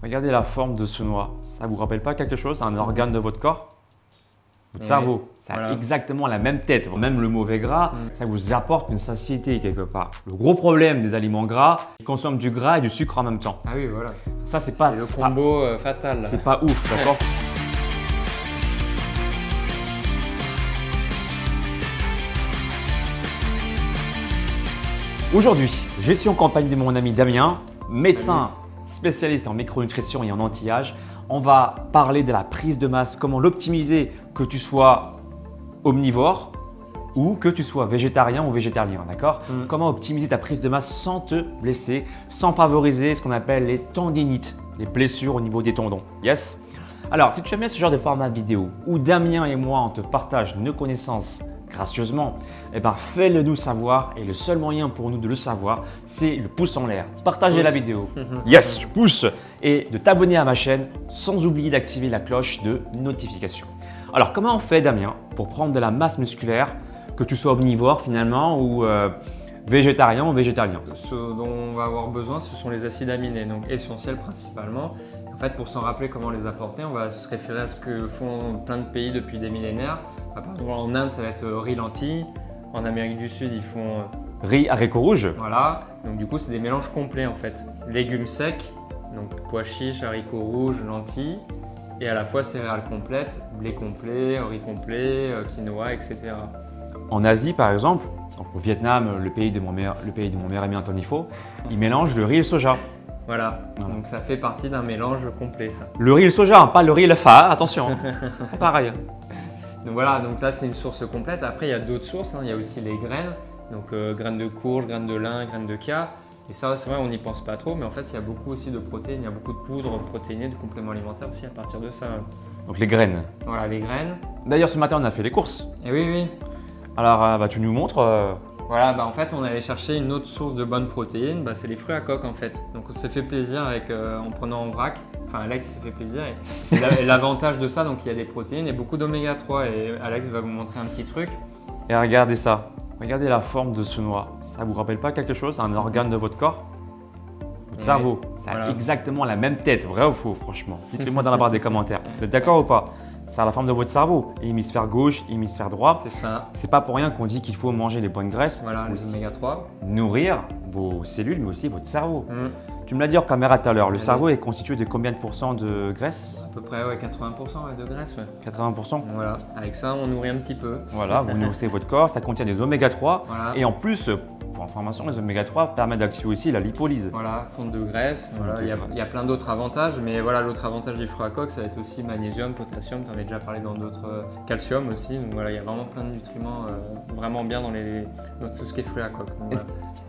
Regardez la forme de ce noix. Ça vous rappelle pas quelque chose? Un organe de votre corps? Votre cerveau. Ça a exactement la même tête. Même le mauvais gras, ça vous apporte une satiété quelque part. Le gros problème des aliments gras, ils consomment du gras et du sucre en même temps. Ah oui, voilà. Ça, c'est pas le combo fatal. C'est pas ouf, d'accord? Aujourd'hui, je suis en compagnie de mon ami Damien, médecin spécialiste en micronutrition et en anti-âge. On va parler de la prise de masse, comment l'optimiser, que tu sois omnivore ou que tu sois végétarien ou végétalien, d'accord? Comment optimiser ta prise de masse sans te blesser, sans favoriser ce qu'on appelle les tendinites, les blessures au niveau des tendons. Yes? Alors, si tu aimes bien ce genre de format vidéo où Damien et moi, on te partage nos connaissances gracieusement, eh ben fais-le nous savoir et le seul moyen pour nous de le savoir, c'est le pouce en l'air. Partagez la vidéo. Yes, pouce et de t'abonner à ma chaîne sans oublier d'activer la cloche de notification. Alors, comment on fait, Damien, pour prendre de la masse musculaire, que tu sois omnivore finalement ou végétarien ou végétalien? Ce dont on va avoir besoin, ce sont les acides aminés, donc essentiels principalement. En fait, pour s'en rappeler comment les apporter, on va se référer à ce que font plein de pays depuis des millénaires. Par exemple, en Inde, ça va être riz lentilles. En Amérique du Sud, ils font riz haricots rouges. Voilà. Donc du coup, c'est des mélanges complets en fait. Légumes secs, donc pois chiches, haricots rouges, lentilles, et à la fois céréales complètes, blé complet, riz complet, quinoa, etc. En Asie, par exemple, donc au Vietnam, le pays de mon meilleur ami Anthony Faux, ils mélangent le riz et le soja. Voilà. Donc ça fait partie d'un mélange complet, ça. Le riz et le soja, hein, pas le riz et le fa, attention. C'est pareil. Donc voilà, donc là c'est une source complète. Après il y a d'autres sources, il y a aussi les graines, donc graines de courge, graines de lin, graines de chia. Et ça c'est vrai on n'y pense pas trop, mais en fait il y a beaucoup aussi de protéines, il y a beaucoup de poudre protéinée, de compléments alimentaires aussi à partir de ça. Donc les graines. Voilà les graines. D'ailleurs ce matin on a fait les courses. Et oui, oui. Alors tu nous montres Voilà, en fait on allait chercher une autre source de bonnes protéines, c'est les fruits à coque en fait. Donc on s'est fait plaisir en prenant en vrac. Enfin, Alex s'est fait plaisir et l'avantage de ça, donc il y a des protéines et beaucoup d'oméga 3 et Alex va vous montrer un petit truc. Et regardez ça, regardez la forme de ce noix. Ça vous rappelle pas quelque chose, un organe de votre corps? Votre cerveau, ça a exactement la même tête, vrai ou faux franchement? Dites-le moi dans la barre des commentaires. Vous êtes d'accord ou pas? C'est à la forme de votre cerveau, hémisphère gauche, hémisphère droit. C'est ça. C'est pas pour rien qu'on dit qu'il faut manger les bonnes graisses. Voilà, les oméga 3. Nourrir vos cellules, mais aussi votre cerveau. Tu me l'as dit en caméra tout à l'heure, le cerveau est constitué de combien de pourcents de graisse? À peu près 80% de graisse. 80%. Voilà, avec ça on nourrit un petit peu. Voilà, vous nourrissez votre corps, ça contient des oméga 3 voilà. Et en plus, pour information, les oméga 3 permettent d'activer aussi la lipolyse. Voilà, fonte de graisse, voilà, il y a plein d'autres avantages, mais voilà, l'autre avantage des fruits à coque, ça va être aussi magnésium, potassium, tu en as déjà parlé dans d'autres, calcium aussi, donc voilà, il y a vraiment plein de nutriments vraiment bien dans tout ce qui est fruits à coque. Donc, voilà.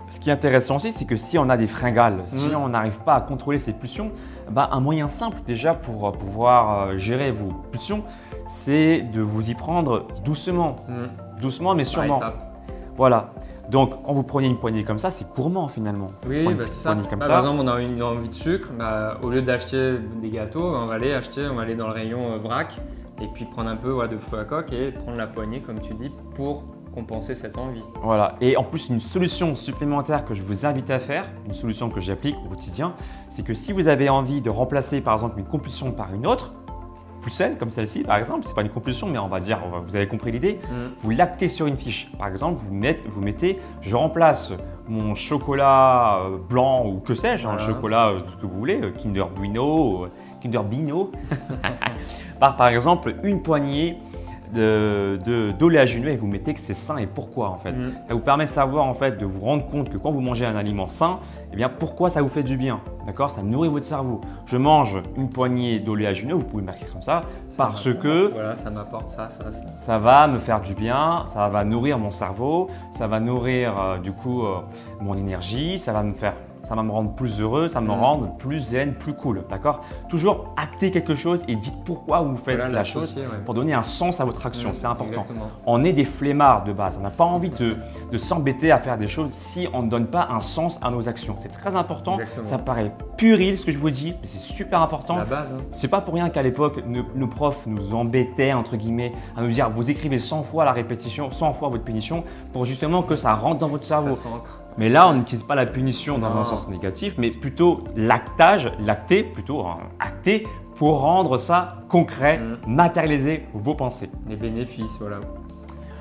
Ce qui est intéressant aussi, c'est que si on a des fringales, si on n'arrive pas à contrôler ses pulsions, un moyen simple déjà pour pouvoir gérer vos pulsions, c'est de vous y prendre doucement. Doucement mais sûrement. Voilà. Donc quand vous prenez une poignée comme ça, c'est gourmand finalement. Oui, c'est ça. Par exemple, on a une envie de sucre, au lieu d'acheter des gâteaux, on va aller dans le rayon vrac et puis prendre un peu de fruits à coque et prendre la poignée comme tu dis pour compenser cette envie. Voilà, et en plus une solution supplémentaire que je vous invite à faire, une solution que j'applique au quotidien, c'est que si vous avez envie de remplacer par exemple une compulsion par une autre, plus saine comme celle-ci par exemple, c'est pas une compulsion mais on va dire, vous avez compris l'idée, vous l'actez sur une fiche. Par exemple, vous mettez, je remplace mon chocolat blanc ou que sais-je, un chocolat ce que vous voulez, Kinder Bueno, Kinder Bino, par exemple une poignée d'oléagineux et vous mettez que c'est sain et pourquoi en fait. Ça vous permet de savoir en fait, de vous rendre compte que quand vous mangez un aliment sain, eh bien pourquoi ça vous fait du bien, d'accord? Ça nourrit votre cerveau. Je mange une poignée d'oléagineux, vous pouvez marquer comme ça, parce que voilà, ça m'apporte ça va me faire du bien, ça va nourrir mon cerveau, ça va nourrir du coup mon énergie, ça va me rendre plus heureux, ça va me rendre plus zen, plus cool, d'accord? Toujours acter quelque chose et dites pourquoi vous faites la chose pour donner un sens à votre action, c'est important. Exactement. On est des flemmards de base, on n'a pas envie de s'embêter à faire des choses si on ne donne pas un sens à nos actions. C'est très important, ça paraît puéril ce que je vous dis, mais c'est super important. C'est la base. C'est pas pour rien qu'à l'époque, nos profs nous embêtaient entre guillemets à nous dire vous écrivez 100 fois la répétition, 100 fois votre punition pour justement que ça rentre dans votre cerveau. Ça s'ancre. Mais là, on n'utilise pas la punition dans Non. un sens négatif, mais plutôt acter pour rendre ça concret, matérialiser vos pensées. Les bénéfices, voilà.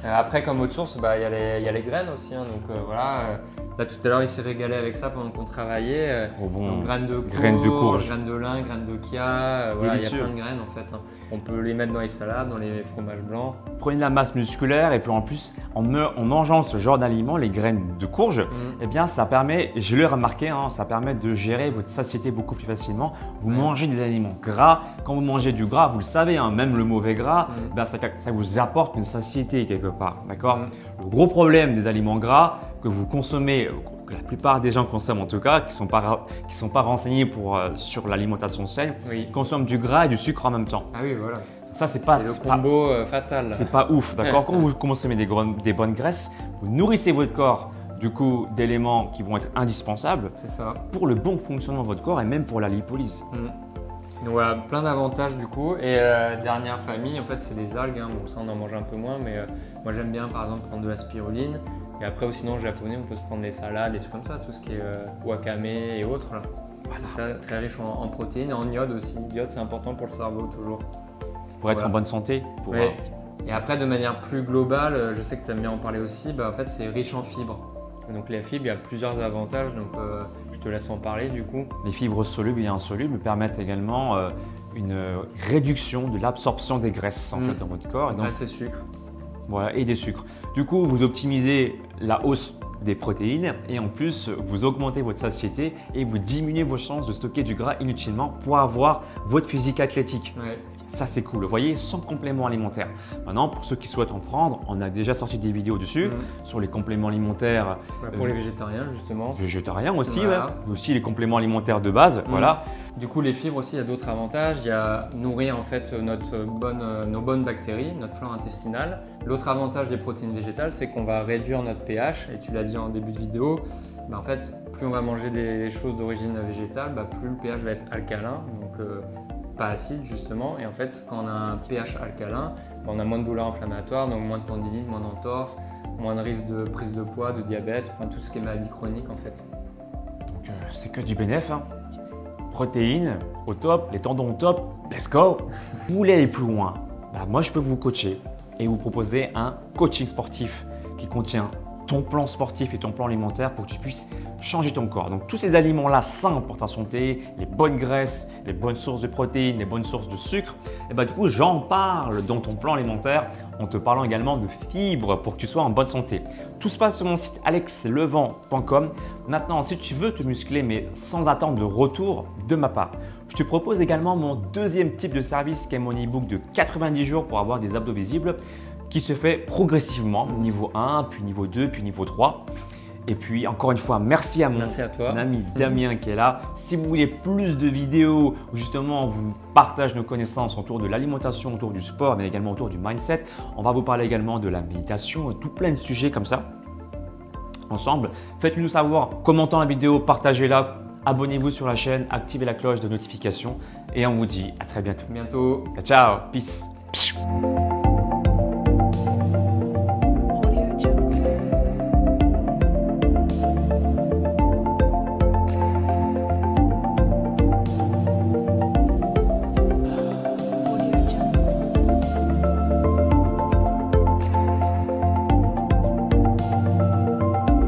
Après, comme autre source, bah, il y a les graines aussi. Hein, donc voilà, là tout à l'heure, il s'est régalé avec ça pendant qu'on travaillait. Oh bon. Donc, graines de courge, graines de lin, graines de chia. Voilà, il y a Délicieux. plein de graines en fait. Hein. On peut les mettre dans les salades, dans les fromages blancs. Prenez de la masse musculaire et puis en plus, en mangeant ce genre d'aliments, les graines de courge, eh bien ça permet, je l'ai remarqué, hein, ça permet de gérer votre satiété beaucoup plus facilement. Vous mangez des aliments gras. Quand vous mangez du gras, vous le savez, hein, même le mauvais gras, ben, ça vous apporte une satiété quelque part. D'accord. Le gros problème des aliments gras que vous consommez, que la plupart des gens consomment en tout cas, qui ne sont pas renseignés sur l'alimentation saine, consomment du gras et du sucre en même temps. Ah oui, voilà. Ça, c'est le combo fatal. C'est pas ouf, d'accord. Quand vous consommez des bonnes graisses, vous nourrissez votre corps du coup d'éléments qui vont être indispensables pour le bon fonctionnement de votre corps et même pour la lipolyse. Donc voilà, plein d'avantages du coup. Et dernière famille, en fait, c'est les algues. Hein. Bon, ça, on en mange un peu moins, mais moi, j'aime bien par exemple prendre de la spiruline. Et après, ou sinon, japonais, on peut se prendre des salades, des trucs comme ça, tout ce qui est wakame et autres. Là. Voilà. Ça, très riche en protéines et en iode aussi. L'iode, c'est important pour le cerveau toujours. Pour être en bonne santé. Et après, de manière plus globale, je sais que tu aimes bien en parler aussi, bah, en fait, c'est riche en fibres. Donc les fibres, il y a plusieurs avantages, donc je te laisse en parler du coup. Les fibres solubles et insolubles permettent également une réduction de l'absorption des graisses en fait, dans votre corps. Graisses et sucres. Voilà, et des sucres. Du coup, vous optimisez la hausse des protéines et en plus, vous augmentez votre satiété et vous diminuez vos chances de stocker du gras inutilement pour avoir votre physique athlétique. Ça, c'est cool. Vous voyez, sans complément alimentaire. Maintenant, pour ceux qui souhaitent en prendre, on a déjà sorti des vidéos dessus sur les compléments alimentaires. Pour les végétariens, justement. Végétariens aussi, aussi les compléments alimentaires de base. Voilà. Du coup, les fibres aussi, il y a d'autres avantages. Il y a nourrir en fait nos bonnes bactéries, notre flore intestinale. L'autre avantage des protéines végétales, c'est qu'on va réduire notre pH. Et tu l'as dit en début de vidéo, bah, en fait, plus on va manger des choses d'origine végétale, bah, plus le pH va être alcalin. Donc, pas acide justement, et en fait quand on a un pH alcalin, on a moins de douleurs inflammatoires, donc moins de tendinite, moins d'entorse, moins de risque de prise de poids, de diabète, enfin tout ce qui est maladie chronique en fait. Donc c'est que du bénéf, hein. Protéines au top, les tendons au top, let's go. Vous voulez aller plus loin, bah, moi je peux vous coacher et vous proposer un coaching sportif qui contient ton plan sportif et ton plan alimentaire pour que tu puisses changer ton corps. Donc tous ces aliments-là sains pour ta santé, les bonnes graisses, les bonnes sources de protéines, les bonnes sources de sucre, et bah, du coup j'en parle dans ton plan alimentaire en te parlant également de fibres pour que tu sois en bonne santé. Tout se passe sur mon site alexlevent.com. Maintenant, si tu veux te muscler mais sans attendre de retour de ma part, je te propose également mon deuxième type de service qui est mon e-book de 90 jours pour avoir des abdos visibles, qui se fait progressivement, niveau 1, puis niveau 2, puis niveau 3. Et puis encore une fois, merci à mon ami Damien qui est là. Si vous voulez plus de vidéos où justement on vous partage nos connaissances autour de l'alimentation, autour du sport, mais également autour du mindset, on va vous parler également de la méditation, tout plein de sujets comme ça ensemble. Faites-le nous savoir, commentant la vidéo, partagez-la, abonnez-vous sur la chaîne, activez la cloche de notification et on vous dit à très bientôt. Bientôt. Ciao, peace.